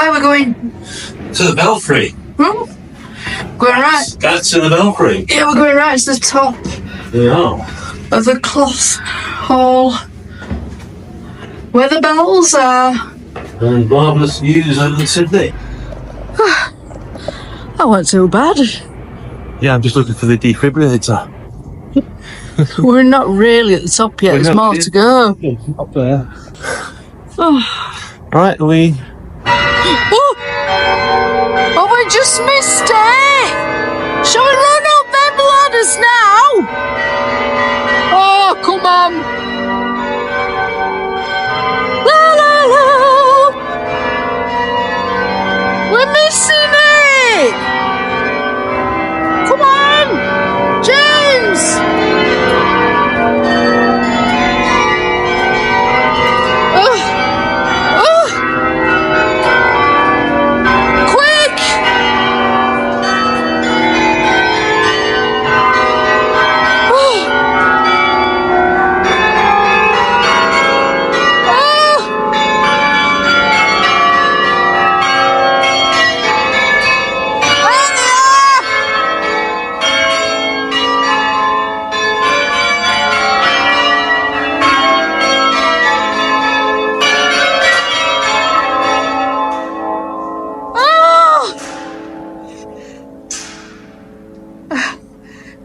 Where are we going? To the Belfry. Hmm? Going right. That's to the Belfry. Yeah, we're going right to the top Yeah. of the cloth hall. Where the bells are. And marvellous views over Sydney. That wasn't too bad. Yeah, I'm just looking for the defibrillator. We're not really at the top yet, there's more to go. Up there. Oh. Right, we... Oh, we just missed it! Shall we run up them ladders now? Oh, come on! La la la! We're missing it! Come on! James!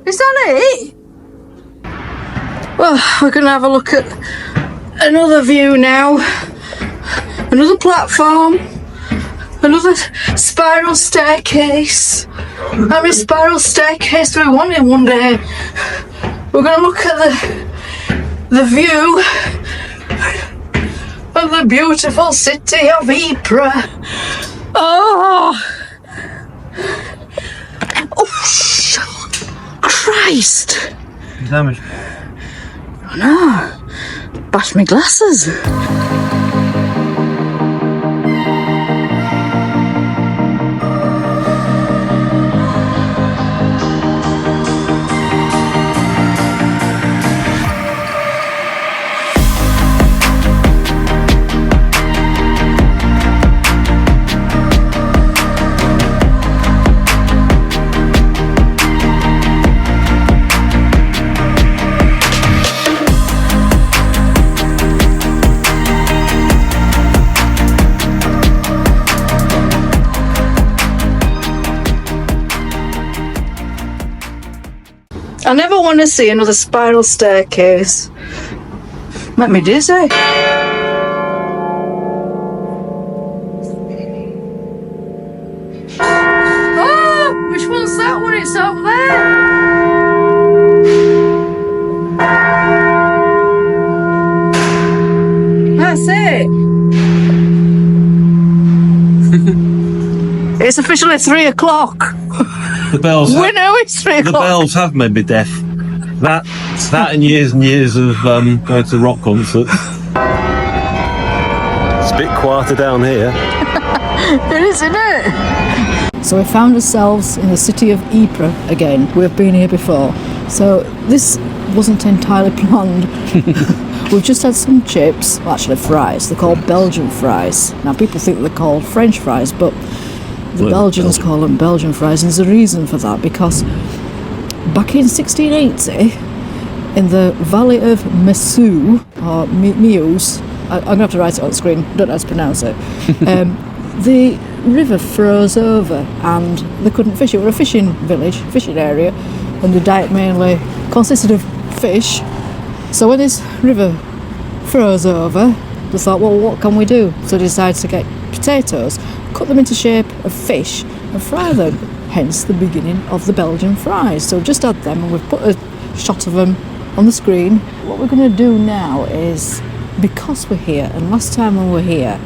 Is that it? Well, we're going to have a look at another view now. Another platform. Another spiral staircase. How many spiral staircase do we want in one day? We're going to look at the view of the beautiful city of Ypres. Oh! Christ! Damage. Oh no! Bashed my glasses. I never want to see another spiral staircase. Make me dizzy. Oh, which one's that one? It's up there. That's it. It's officially 3 o'clock. The bells. We know it's 3 o'clock. The bells have made me deaf. That and years of going to rock concerts. It's a bit quieter down here. It is, isn't it? So we found ourselves in the city of Ypres again. We've been here before. So this wasn't entirely planned. We've just had some chips, well, actually fries. They're called Belgian fries. Now people think they're called French fries, but the Belgians call them Belgian fries, and there's a reason for that, because back in 1680, in the valley of Meuse, or Meuse, I'm going to have to write it on the screen, don't know how to pronounce it, the river froze over and they couldn't fish. It was a fishing village, fishing area, and the diet mainly consisted of fish. So when this river froze over, they thought, well, what can we do? So they decided to get potatoes, cut them into shape of fish and fry them, hence the beginning of the Belgian fries. So just add them, and we've put a shot of them on the screen. What we're going to do now is, because we're here, and last time when we were here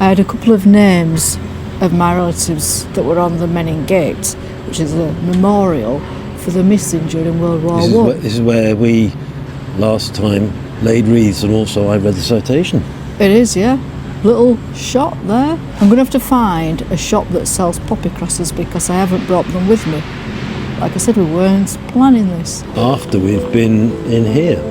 I had a couple of names of my relatives that were on the Menin Gate, which is a memorial for the missing during World War I. This is where we last time laid wreaths, and also I read the citation. It is, yeah. Little shop there. I'm going to have to find a shop that sells poppy crosses, because I haven't brought them with me. Like I said, we weren't planning this. After we've been in here.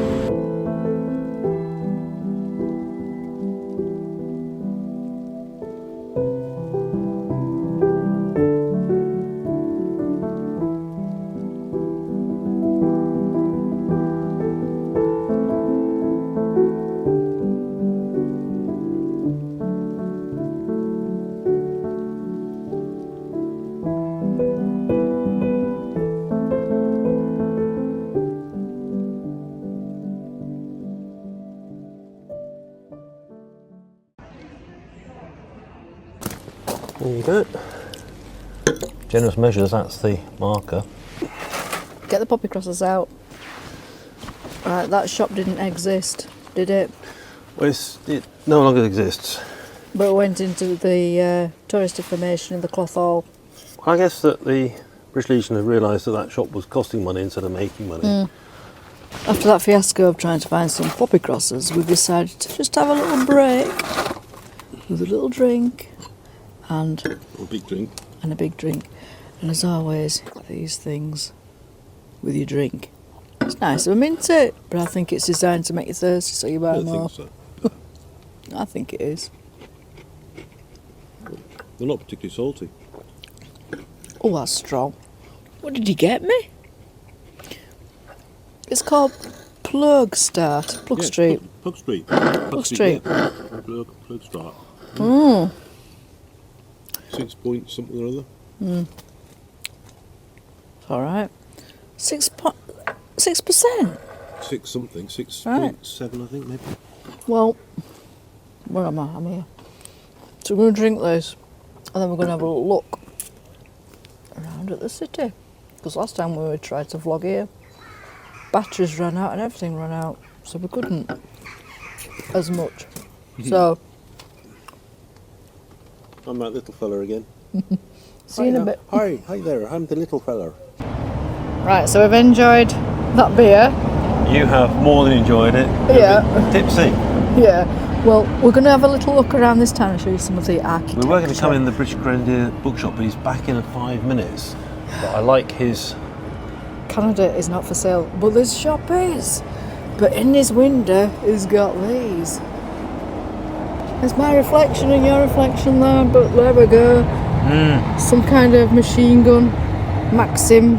There you go. Generous measures, that's the marker. Get the poppy crosses out. Right, that shop didn't exist, did it? Well, it no longer exists. But it went into the tourist information in the cloth hall. I guess that the British Legion have realised that that shop was costing money instead of making money. After that fiasco of trying to find some poppy crosses, we decided to just have a little break with a little drink and A big drink. a big drink. And as always, these things with your drink. It's nice of them, isn't it? But I think it's designed to make you thirsty, so you buy more. so. I think it is. They're not particularly salty. Oh, that's strong. What did you get me? It's called Plug Start. Plug Street. Plug Street. Plug Street. Yeah. Plug Start. 6 point something or other. It's alright. 6%. 6 something. 6.7 Right. I think maybe. Well, where am I? I'm here. So we're going to drink this and then we're going to have a look around at the city. Because last time we tried to vlog here, batteries ran out and everything ran out. So we couldn't as much. So, I'm that little fella again. see you in a bit. Hi there, I'm the little fella. Right, so we've enjoyed that beer. You have more than enjoyed it. Yeah. Tipsy. Yeah. Well, we're going to have a little look around this town and show you some of the architecture. We were going to come in the British Grenadier bookshop, but he's back in 5 minutes. But I like his... Canada is not for sale, but this shop is. But in this window, he's got these. There's my reflection and your reflection there, but there we go. Some kind of machine gun, Maxim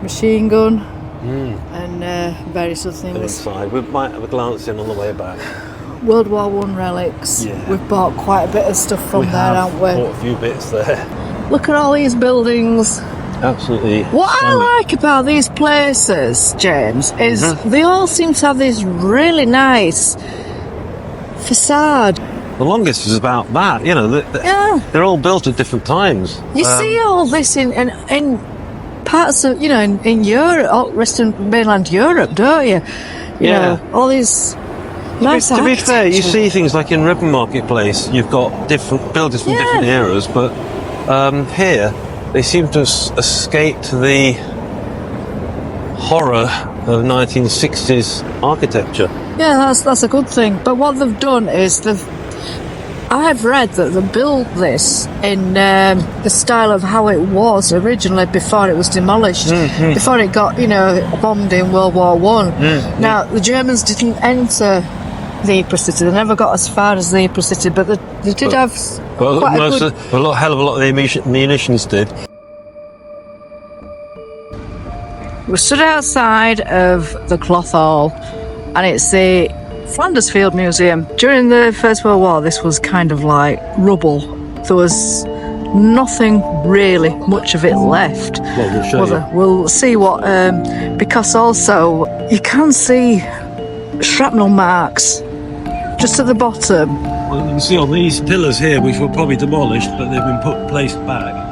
machine gun, and various other things. inside. We might have a glance in on the way back. World War I relics. Yeah. We've bought quite a bit of stuff from there, haven't we? Bought a few bits there. Look at all these buildings. Absolutely. What I like about these places, James, is they all seem to have this really nice facade. The longest is about that, you know. Yeah. They're all built at different times. You see all this in parts of, you know, in Europe, Western mainland Europe, don't you? You know, all these nice To be fair, you architecture. see things like in Ribble Marketplace, you've got different buildings from different eras, but here they seem to escape the horror of 1960s architecture. Yeah, that's a good thing. But what they've done is I've read that they built this in the style of how it was originally before it was demolished, before it got, you know, bombed in World War One. Now, the Germans didn't enter the Ypres city. They never got as far as the Ypres city, but they did have Well, quite a good... hell of a lot of the munitions did. We stood outside of the Cloth Hall, and it's the Flanders Field Museum. During the First World War, this was kind of like rubble. There was nothing really much of it left. Well, we'll show you. We'll see what, because also you can see shrapnel marks just at the bottom. Well, you can see on these pillars here, which were probably demolished, but they've been placed back.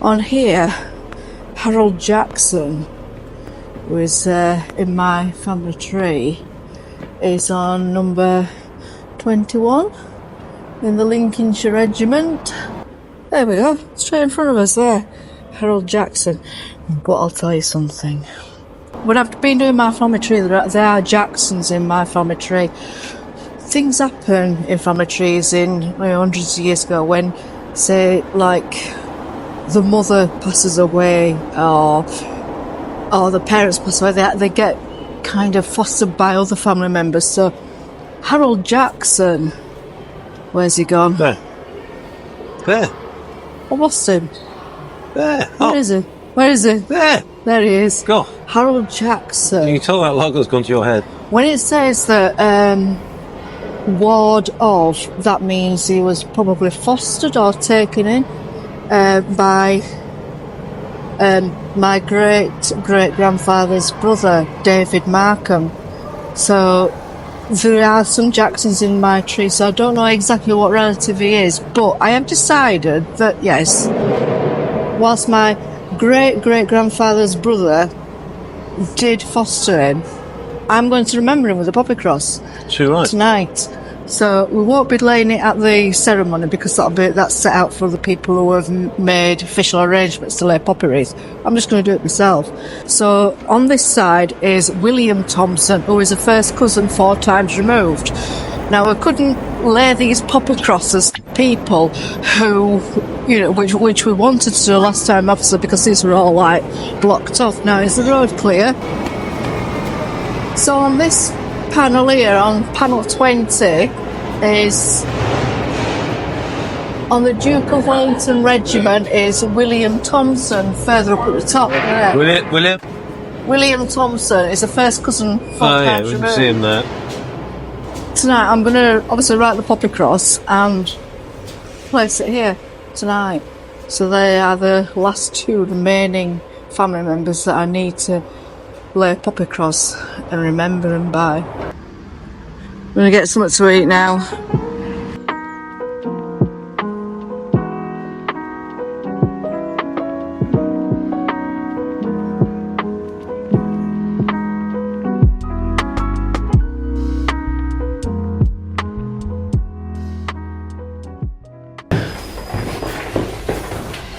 On here, Harold Jackson was in my family tree, is on number 21 in the Lincolnshire Regiment. There we go, straight in front of us there, Harold Jackson. But I'll tell you something. When I've been doing my family tree, there are Jacksons in my family tree. Things happen in family trees in hundreds of years ago when, say, like, the mother passes away or the parents pass away, they get kind of fostered by other family members. So Harold Jackson, where's he gone? There. I lost him. There. Where is he? Where is he? There. There he is. Go. Harold Jackson. You can tell that logo's gone to your head. When it says that ward of, that means he was probably fostered or taken in by my great-great-grandfather's brother, David Markham. So there are some Jacksons in my tree, so I don't know exactly what relative he is, but I have decided that, yes, whilst my great-great-grandfather's brother did foster him, I'm going to remember him with a poppy cross tonight. So we won't be laying it at the ceremony because that's set out for the people who have made official arrangements to lay poppy wreaths. I'm just going to do it myself. So on this side is William Thompson, who is a first cousin 4 times removed. Now I couldn't lay these poppy crosses to people who, which we wanted to do last time, obviously, because these were all like blocked off. Now is the road clear? So on this panel here, on panel 20, is on the Duke of Wellington Regiment is William Thompson, further up at the top there. William Thompson is a first cousin 4 times we removed. can see him there. Tonight I'm going to obviously write the poppy cross and place it here tonight. So they are the last 2 remaining family members that I need to lay a poppy cross and remember them by. I'm going to get something to eat now.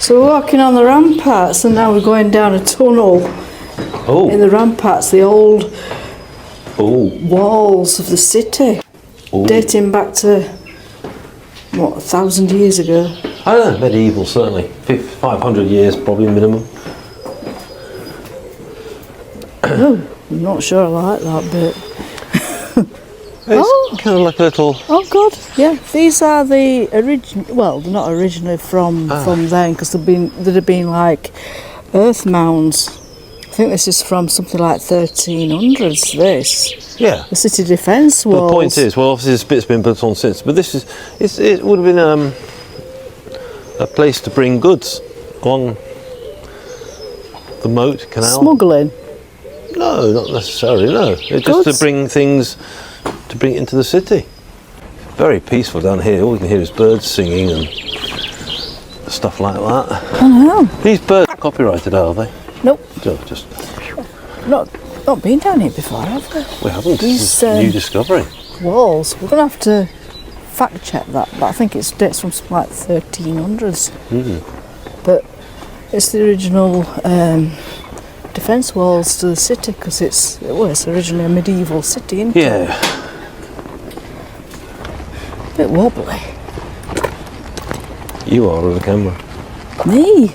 So we're walking on the ramparts and now we're going down a tunnel in the ramparts, the old walls of the city, dating back to, 1,000 years ago? I don't know, medieval certainly. 500 years probably minimum. I'm not sure I like that bit. It's kind of like a little... Oh God, yeah. These are the original. Well, they're not originally from then because there'd have been like earth mounds. I think this is from something like 1300s. This, the city defence walls. But the point is, well, obviously this bit's been built on since, but this is it would have been a place to bring goods on the moat canal. Smuggling? No, not necessarily. No, it's just to bring things. To bring it into the city. Very peaceful down here. All you can hear is birds singing and stuff like that. I know. These birds are copyrighted, are they? Nope. Just not been down here before, have we? We haven't. These This is a new discovery. walls. We're going to have to fact check that, but I think it dates from something like 1300s. But it's the original defence walls to the city because it's originally a medieval city, isn't it? Yeah. A bit wobbly. You are with the camera. Me?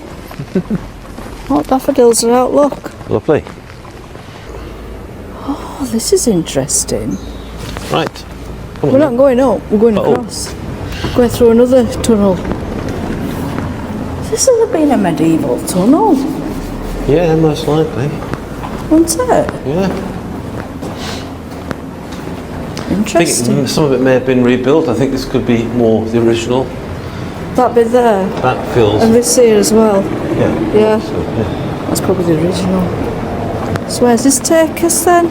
What daffodils are out, look. Lovely. Oh, this is interesting. Right. Come on. We're not going up, we're going across. Going through another tunnel. This has been a medieval tunnel. Yeah, most likely. Wasn't it? Yeah. Interesting. I think some of it may have been rebuilt. I think this could be more the original. That bit there. That feels. And this here as well. Yeah. Yeah. So, yeah. That's probably the original. So where's this take us then?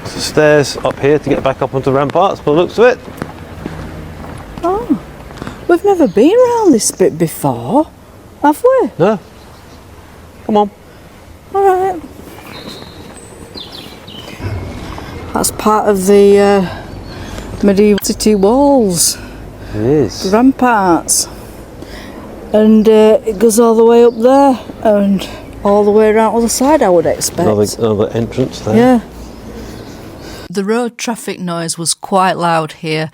So stairs up here to get back up onto the ramparts, by the looks of it. Oh. We've never been around this bit before, have we? No. Come on. Alright. That's part of the medieval city walls. It is. The ramparts. And it goes all the way up there and all the way around the other side, I would expect. Another entrance there. Yeah. The road traffic noise was quite loud here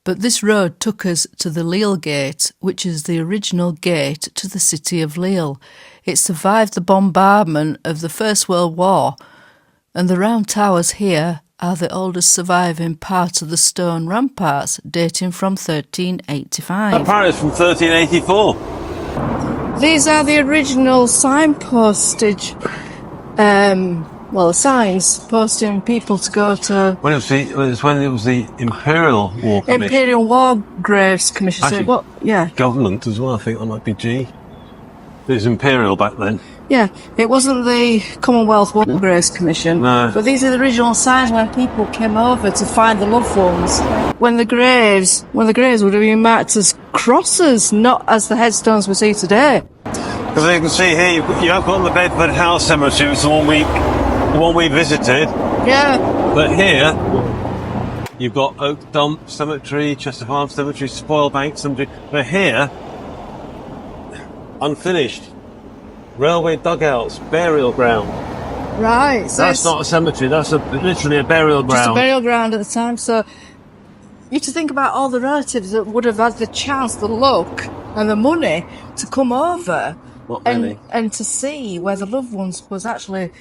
But this road took us to the Lille Gate, which is the original gate to the city of Lille. It survived the bombardment of the First World War, and the round towers here are the oldest surviving part of the stone ramparts, dating from 1385. Apparently it's from 1384. These are the original signpostage, signs posting people to go to... When it was the Imperial War Commission. Imperial War Graves Commission. Actually, So what? Yeah. Government as well, I think that might be G. It was Imperial back then. Yeah, it wasn't the Commonwealth War Graves Commission. No. But these are the original signs when people came over to find the loved ones. When the graves would have been marked as crosses, not as the headstones we see today. Because you can see here, you have got the Bedford House Cemetery, which is the one we visited. Yeah. But here, you've got Oak Dump Cemetery, Chester Farm Cemetery, Spoilbank Cemetery. But here, unfinished. Railway dugouts, burial ground. Right. So That's not a cemetery, that's literally a burial ground. just a burial ground at the time. So you have to think about all the relatives that would have had the chance, the luck and the money to come over and to see where the loved ones was actually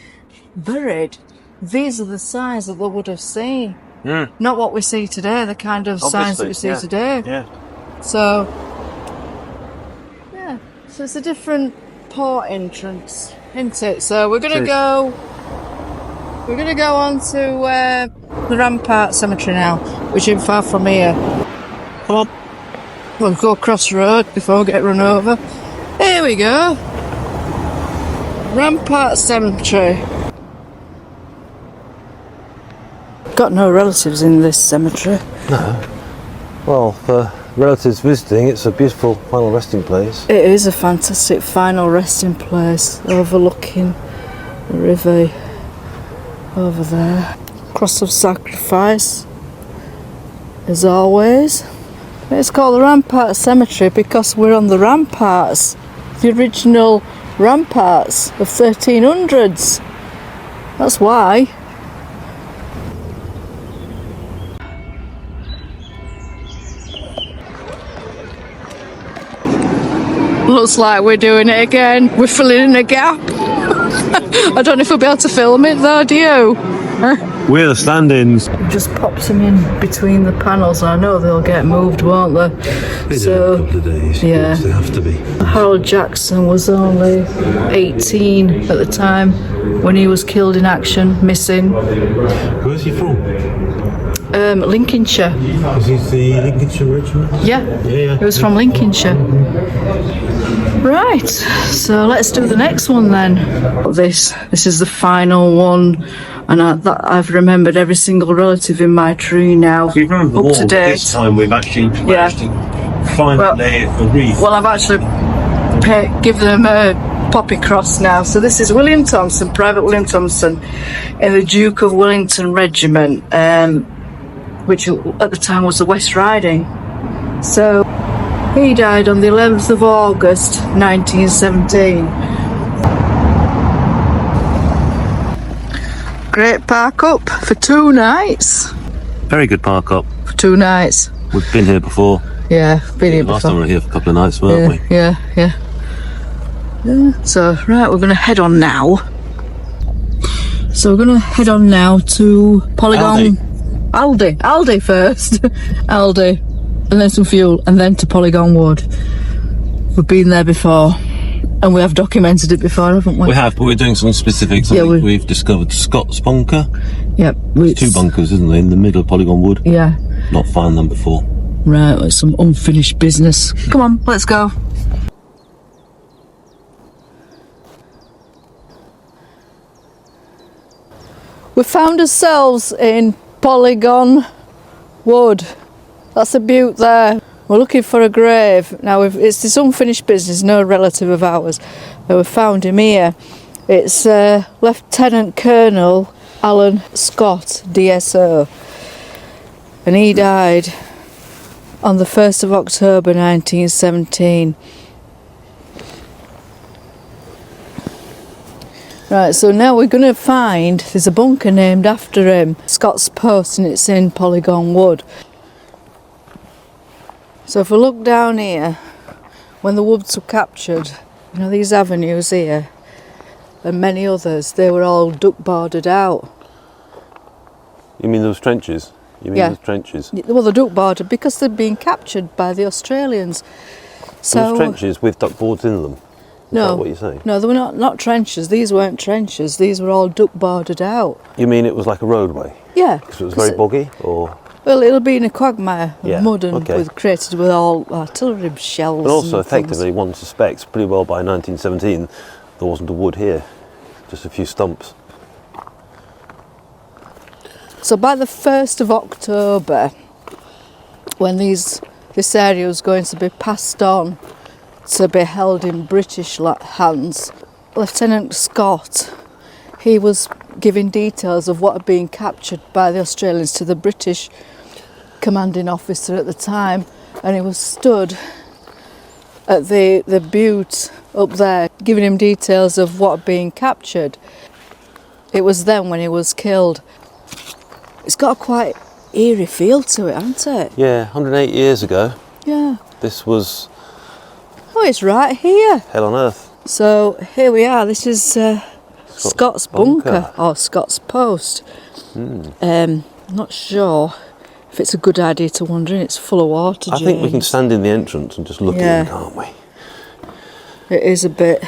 buried. These are the signs that they would have seen. Not what we see today, the kind of signs that we see today. Yeah. So it's a different port entrance, isn't it? So we're gonna go on to the Ramparts Cemetery now, which isn't far from here. Come on. We'll go across the road before we get run over. Here we go. Ramparts Cemetery. Got no relatives in this cemetery. No. Well, for relatives visiting, it's a beautiful final resting place. It is a fantastic final resting place, overlooking the river over there. Cross of sacrifice, as always. It's called the Ramparts Cemetery because we're on the ramparts, the original ramparts of 1300s. That's why. Looks like we're doing it again. We're filling in a gap. I don't know if we'll be able to film it though, do you? We're the stand-ins. Just popped them in between the panels. I know they'll get moved, won't they? So, a couple of days. Yeah. They have to be. Harold Jackson was only 18 at the time when he was killed in action, missing. Where's he from? Lincolnshire. Is he the Lincolnshire regiment? Yeah. He was from Lincolnshire. Right, so let's do the next one then. This is the final one, and I've remembered every single relative in my tree now. If you remember up to date. This time we've actually managed to find a wreath. Well, I've actually give them a poppy cross now. So this is William Thompson, Private William Thompson, in the Duke of Wellington Regiment, which at the time was the West Riding. So he died on the 11th of August 1917. Great park up for 2 nights. Very good park up. For 2 nights. We've been here before. Yeah, been here Last before. time we were here for a couple of nights, weren't we? Yeah. So, right, we're going to head on now. So we're going to head on now to Polygon... Aldi first. Aldi. And then some fuel. And then to Polygon Wood. We've been there before. And we have documented it before, haven't we? We have, but we're doing something specific. We've discovered Scott's bunker. Yep. There's 2 bunkers, isn't there, in the middle of Polygon Wood? Yeah. Not found them before. Right, it's some unfinished business. Come on, let's go. We found ourselves in Polygon Wood. That's a butte there. We're looking for a grave. Now, it's this unfinished business, no relative of ours. We found him here. It's Lieutenant Colonel Alan Scott, DSO. And he died on the 1st of October 1917. Right, so now we're going to find, there's a bunker named after him, Scott's Post, and it's in Polygon Wood. So if we look down here, when the woods were captured, you know, these avenues here and many others, they were all duck bordered out. You mean those trenches? You mean Yeah. those trenches? Well, the duck bordered because they'd been captured by the Australians. So Those trenches with duck boards in them? Is no, that what you're saying? no, they were not trenches. These weren't trenches. These were all duck bordered out. You mean it was like a roadway? Yeah. Because it was very boggy, or? Well, it'll be in a quagmire of Yeah, mud and okay. created with all artillery shells. But also, and things. effectively, one suspects pretty well by 1917 there wasn't a wood here, just a few stumps. So by the 1st of October, when this area was going to be passed on to be held in British hands, Lieutenant Scott, he was giving details of what had been captured by the Australians to the British commanding officer at the time, and he was stood at the butte up there giving him details of what had been captured. It was then when he was killed. It's got a quite eerie feel to it, hasn't it? Yeah, 108 years ago, Yeah. this was Oh, it's right here. hell on earth. So here we are. This is Scott's bunker, bunker. or Scott's post. Not sure if it's a good idea to wander in. It's full of water. I think we can James. stand in the entrance and just look Yeah. in, can't we? It is a bit.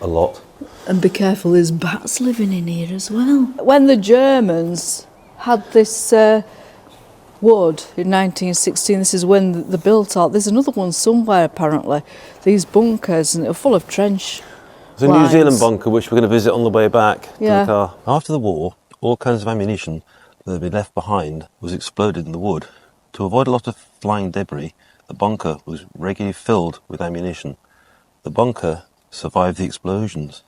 A lot. And be careful, there's bats living in here as well. When the Germans had this wood in 1916, this is when they built all. There's another one somewhere apparently. These bunkers, and they're full of trench. There's a New lines. Zealand bunker which we're going to visit on the way back Yeah. to the car. After the war, all kinds of ammunition that had been left behind was exploded in the wood. To avoid a lot of flying debris, the bunker was regularly filled with ammunition. The bunker survived the explosions.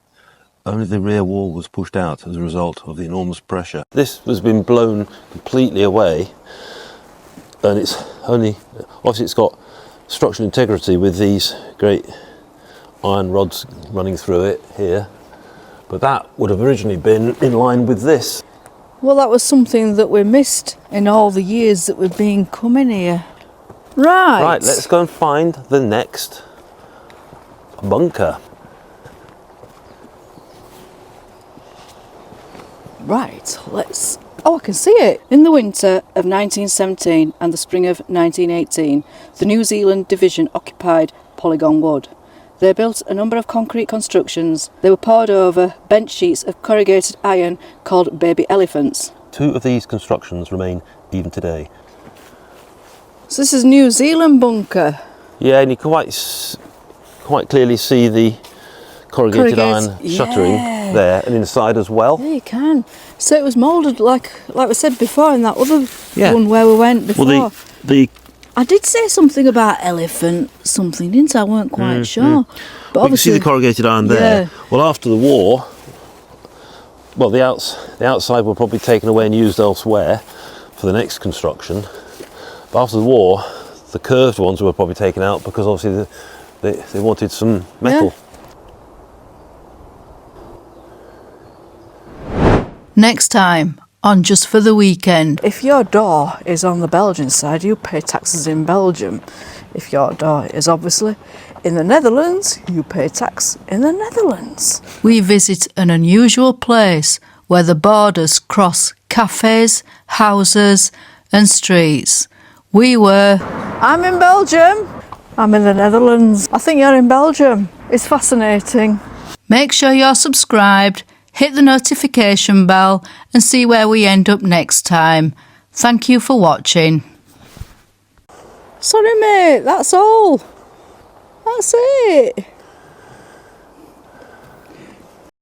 Only the rear wall was pushed out as a result of the enormous pressure. This has been blown completely away, and it's only, obviously it's got structural integrity with these great iron rods running through it here, but that would have originally been in line with this. Well, that was something that we missed in all the years that we've been coming here. Right. Right, let's go and find the next bunker. Right, let's... Oh, I can see it. In the winter of 1917 and the spring of 1918, the New Zealand Division occupied Polygon Wood. They built a number of concrete constructions. They were poured over bench sheets of corrugated iron called baby elephants. 2 of these constructions remain even today. So this is New Zealand bunker. Yeah, and you can quite clearly see the corrugated iron shuttering yeah. there, and inside as well. Yeah, you can. So it was moulded like we said before in that other Yeah. one where we went before. Well, the I did say something about elephant something, didn't I? I weren't quite sure. But you can obviously, see the corrugated iron there. Yeah. Well, after the war, well, the outside were probably taken away and used elsewhere for the next construction. But after the war, the curved ones were probably taken out because obviously they wanted some metal. next time on Just for the Weekend. If your door is on the Belgian side, you pay taxes in Belgium. If your door is obviously in the Netherlands, you pay tax in the Netherlands. We visit an unusual place where the borders cross cafes, houses and streets. I'm in Belgium. I'm in the Netherlands. I think you're in Belgium. It's fascinating. Make sure you're subscribed, hit the notification bell and see where we end up next time. Thank you for watching. Sorry mate, that's all. That's it.